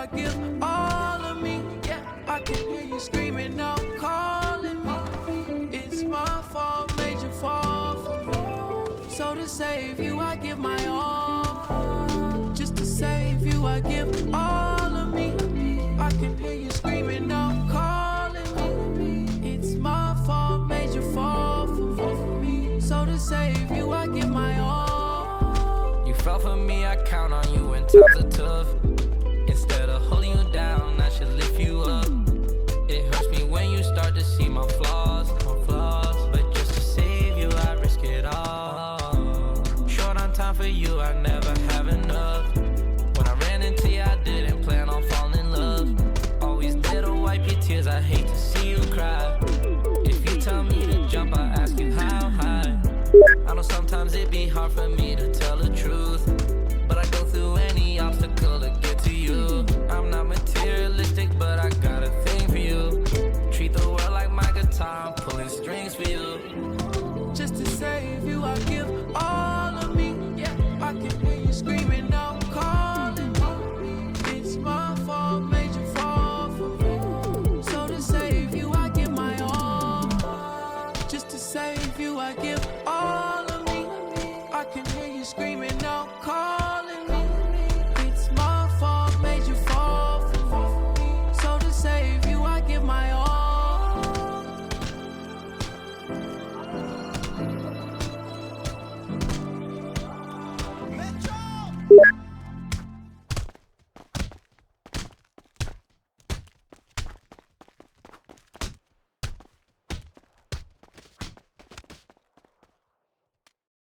I give all of me. Yeah, I can hear you screaming out, calling me. It's my fault, made you fall for me. So to save you, I give my all. Just to save you, I give all of me. I can hear you screaming out, calling me. It's my fault, made you fall for me. So to save you, I give my all. You fell for me, I count on you when times are tough. Instead of holding you down, I should lift you up. It hurts me when you start to see my flaws. But just to save you, I risk it all. Short on time for you, I never have enough. When I ran into you, I didn't plan on falling in love. Always there to wipe your tears, I hate to see you cry. If you tell me to jump, I ask you how high. I know sometimes it be hard for me to tell the truth, but I go through any obstacle to get to you. I'm not materialistic, but I got a thing for you. Treat the world like my guitar, I'm pulling strings for you. Just to save you, I give all of me. Yeah, I can hear you screaming.